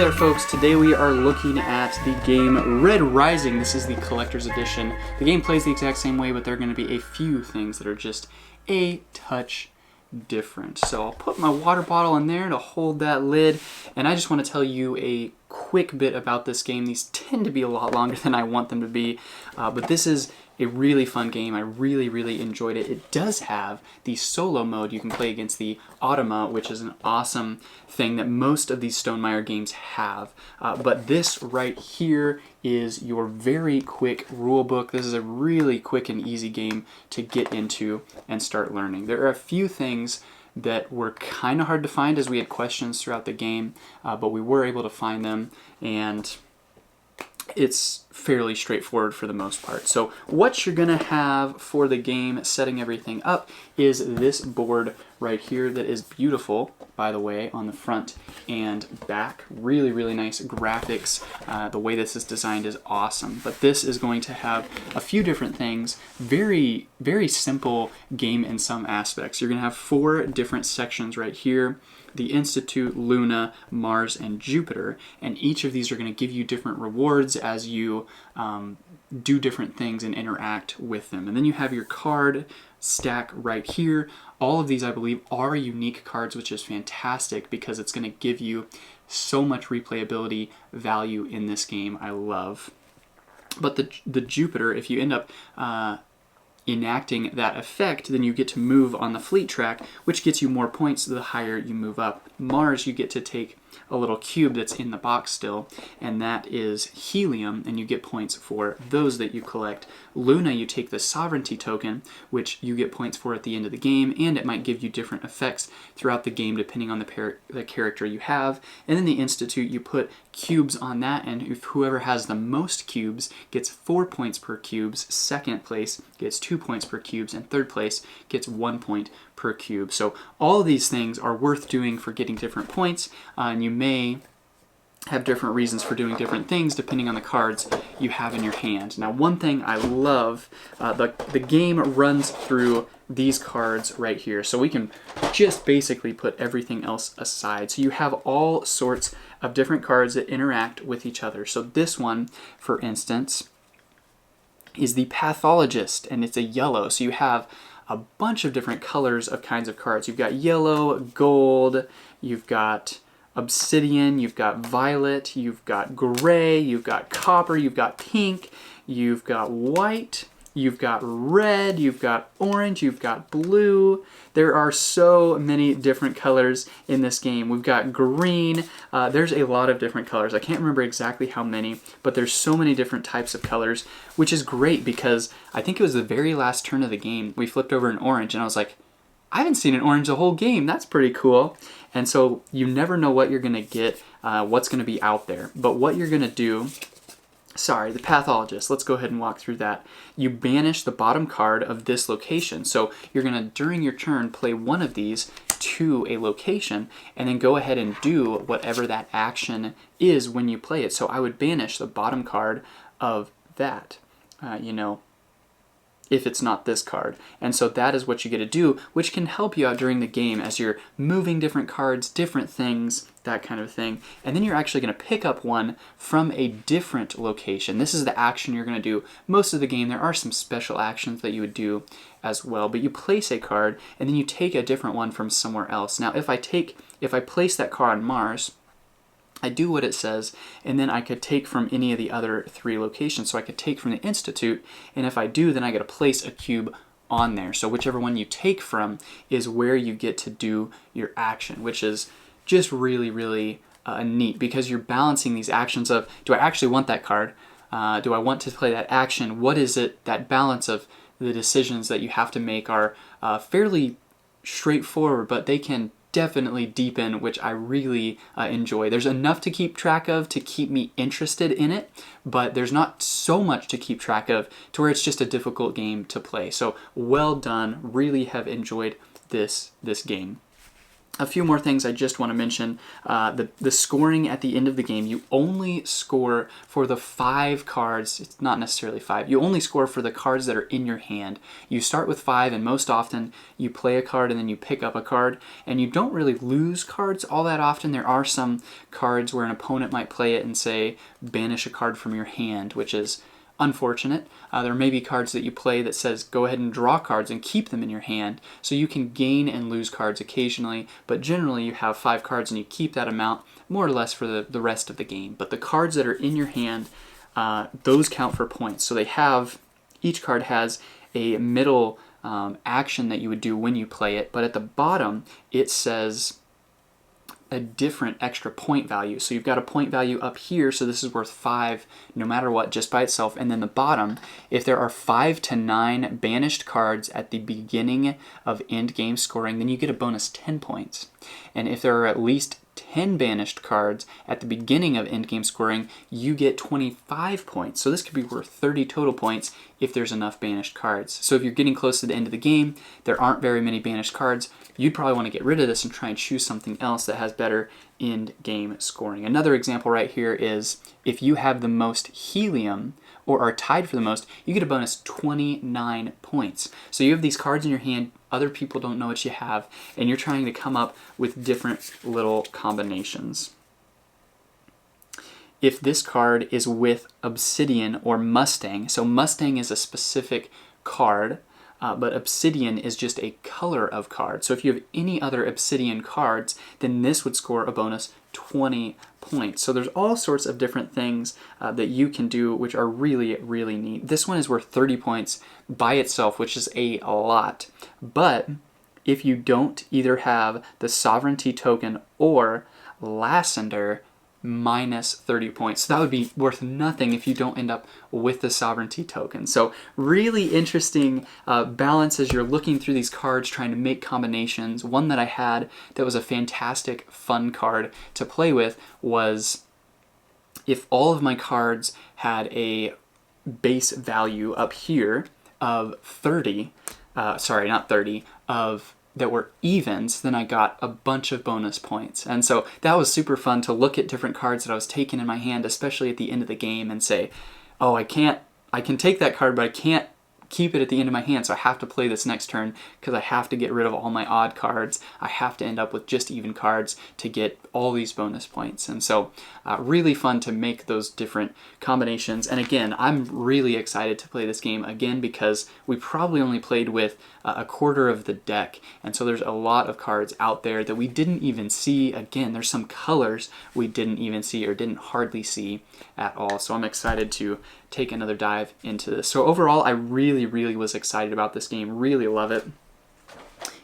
there folks, today we are looking at the game Red Rising. This is the collector's edition. The game plays the exact same way, but there are going to be a few things that are just a touch different. So I'll put my water bottle in there to hold that lid, and I just want to tell you a quick bit about this game. These tend to be a lot longer than I want them to be, but this is a really fun game. I really enjoyed it. It does have the solo mode. You can play against the Automa, which is an awesome thing that most of these Stonemaier games have. But this right here is your very quick rule book. This is a really quick and easy game to get into and start learning. There are a few things that were kind of hard to find as we had questions throughout the game, but we were able to find them, and it's fairly straightforward for the most part. So what you're going to have for the game, setting everything up, is this board right here that is beautiful, by the way, on the front and back. Really nice graphics. The way this is designed is awesome. But this is going to have a few different things. Very simple game in some aspects. You're going to have 4 different sections right here: the Institute, Luna, Mars, and Jupiter, and each of these are going to give you different rewards as you do different things and interact with them. And then you have your card stack right here. All of these, I believe, are unique cards, which is fantastic because it's going to give you so much replayability value in this game. I love. But the Jupiter, if you end up enacting that effect, then you get to move on the fleet track, which gets you more points the higher you move up. Mars, you get to take a little cube that's in the box still, and that is helium, and you get points for those that you collect. Luna, you take the sovereignty token, which you get points for at the end of the game, and it might give you different effects throughout the game depending on the character you have. And then the Institute, you put cubes on that, and if whoever has the most cubes gets 4 points per cubes. Second place gets 2 points per cubes, and third place gets 1 point per cube. So all of these things are worth doing for getting different points, and you may have different reasons for doing different things depending on the cards you have in your hand. Now, one thing I love, the game runs through these cards right here, so we can just basically put everything else aside. So you have all sorts of different cards that interact with each other. So this one, for instance, is the Pathologist, and it's a yellow. So you have a bunch of different colors of kinds of cards. You've got yellow, gold, you've got obsidian, you've got violet, you've got gray, you've got copper, you've got pink, you've got white, you've got red, you've got orange, you've got blue. There are so many different colors in this game. We've got green. There's a lot of different colors. I can't remember exactly how many, but there's so many different types of colors, which is great because I think it was the very last turn of the game, we flipped over an orange, and I was like, I haven't seen an orange the whole game. That's pretty cool. And so you never know what you're going to get, what's going to be out there. But what you're going to do, the Pathologist, let's go ahead and walk through that. You banish the bottom card of this location. So you're going to, during your turn, play one of these to a location, and then go ahead and do whatever that action is when you play it. So I would banish the bottom card of that, if it's not this card. And so that is what you get to do, which can help you out during the game as you're moving different cards, different things, that kind of thing. And then you're actually going to pick up one from a different location. This is the action you're going to do most of the game. There are some special actions that you would do as well, but you place a card and then you take a different one from somewhere else. Now, if I place that card on Mars, I do what it says, and then I could take from any of the other 3 locations. So I could take from the Institute, and if I do, then I get to place a cube on there. So whichever one you take from is where you get to do your action, which is just really neat because you're balancing these actions of, do I actually want that card? Do I want to play that action? What is it? That balance of the decisions that you have to make are fairly straightforward, but they can definitely deepen, which I really enjoy. There's enough to keep track of to keep me interested in it, but there's not so much to keep track of to where it's just a difficult game to play. So well done. Really have enjoyed this game. A few more things I just want to mention. The scoring at the end of the game, you only score for the 5 cards. It's not necessarily 5. You only score for the cards that are in your hand. You start with 5, and most often you play a card and then you pick up a card. And you don't really lose cards all that often. There are some cards where an opponent might play it and say, banish a card from your hand, which is unfortunate. There may be cards that you play that says go ahead and draw cards and keep them in your hand, so you can gain and lose cards occasionally, but generally you have 5 cards and you keep that amount more or less for the rest of the game. But the cards that are in your hand, those count for points. So each card has a middle action that you would do when you play it, but at the bottom it says a different extra point value. So you've got a point value up here, so this is worth 5 no matter what, just by itself. And then the bottom, if there are 5 to 9 banished cards at the beginning of end game scoring, then you get a bonus 10 points. And if there are at least 10 banished cards at the beginning of endgame scoring, you get 25 points. So this could be worth 30 total points if there's enough banished cards. So if you're getting close to the end of the game, there aren't very many banished cards, you'd probably want to get rid of this and try and choose something else that has better end-game scoring. Another example right here is if you have the most helium, or are tied for the most, you get a bonus 29 points. So you have these cards in your hand, other people don't know what you have, and you're trying to come up with different little combinations. If this card is with Obsidian or Mustang, so Mustang is a specific card, but Obsidian is just a color of card. So if you have any other Obsidian cards, then this would score a bonus 20 points. So there's all sorts of different things that you can do, which are really, really neat. This one is worth 30 points by itself, which is a lot. But if you don't either have the Sovereignty token or Lassender, minus 30 points. So that would be worth nothing if you don't end up with the Sovereignty token. So really interesting balance as you're looking through these cards, trying to make combinations. One that I had that was a fantastic, fun card to play with was if all of my cards had a base value up here of 30, sorry, not 30, that were evens, then I got a bunch of bonus points. And so that was super fun to look at different cards that I was taking in my hand, especially at the end of the game, and say, oh, I can take that card, but I can't keep it at the end of my hand, so I have to play this next turn because I have to get rid of all my odd cards. I have to end up with just even cards to get all these bonus points. And so really fun to make those different combinations. And again, I'm really excited to play this game again because we probably only played with a quarter of the deck, and so there's a lot of cards out there that we didn't even see. Again, there's some colors we didn't even see or didn't hardly see at all. So I'm excited to take another dive into this. So overall, I really was excited about this game, really love it.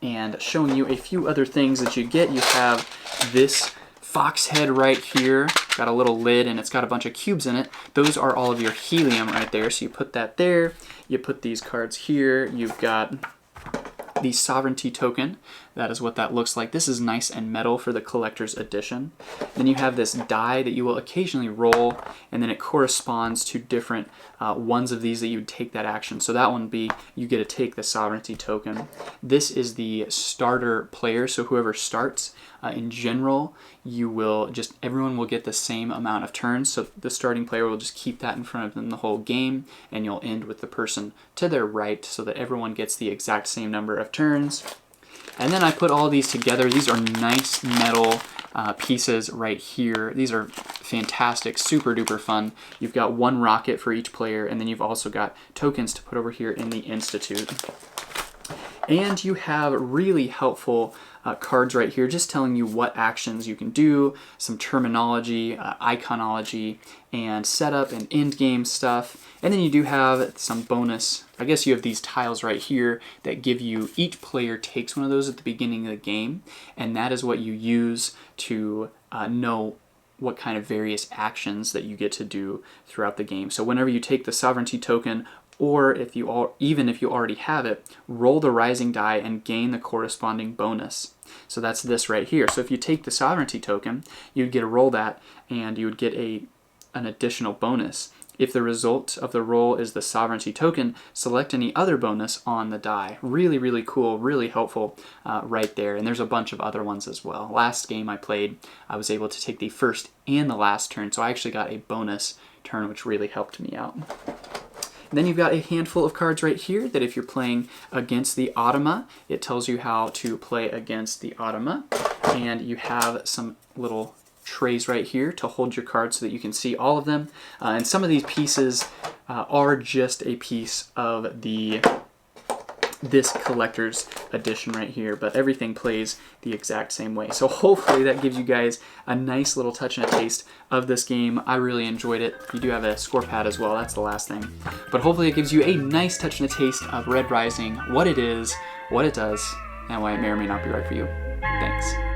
And showing you a few other things that you get, you have this fox head right here, got a little lid and it's got a bunch of cubes in it. Those are all of your helium right there, so you put that there, you put these cards here, you've got the Sovereignty token. That is what that looks like. This is nice and metal for the collector's edition. Then you have this die that you will occasionally roll, and then it corresponds to different ones of these that you would take that action. So that one would be, you get to take the Sovereignty token. This is the starter player, so whoever starts, in general, everyone will get the same amount of turns, so the starting player will just keep that in front of them the whole game, and you'll end with the person to their right so that everyone gets the exact same number of turns. And then I put all these together. These are nice metal pieces right here. These are fantastic, super duper fun. You've got one rocket for each player, and then you've also got tokens to put over here in the Institute. And you have really helpful cards right here just telling you what actions you can do, some terminology, iconology, and setup and end game stuff. And then you do have some bonus, I guess you have these tiles right here that give you, each player takes one of those at the beginning of the game, and that is what you use to know what kind of various actions that you get to do throughout the game. So whenever you take the Sovereignty token, or even if you already have it, roll the rising die and gain the corresponding bonus. So that's this right here. So if you take the Sovereignty token, you'd get to roll that and you would get an additional bonus. If the result of the roll is the sovereignty token, select any other bonus on the die. Really, really cool, really helpful right there. And there's a bunch of other ones as well. Last game I played, I was able to take the first and the last turn, so I actually got a bonus turn, which really helped me out. And then you've got a handful of cards right here that if you're playing against the Automa, it tells you how to play against the Automa. And you have some little trays right here to hold your cards so that you can see all of them. And some of these pieces are just a piece of this collector's edition right here, but everything plays the exact same way. So hopefully that gives you guys a nice little touch and a taste of this game. I really enjoyed it. You do have a score pad as well, that's the last thing. But hopefully it gives you a nice touch and a taste of Red Rising, what it is, what it does, and why it may or may not be right for you. Thanks.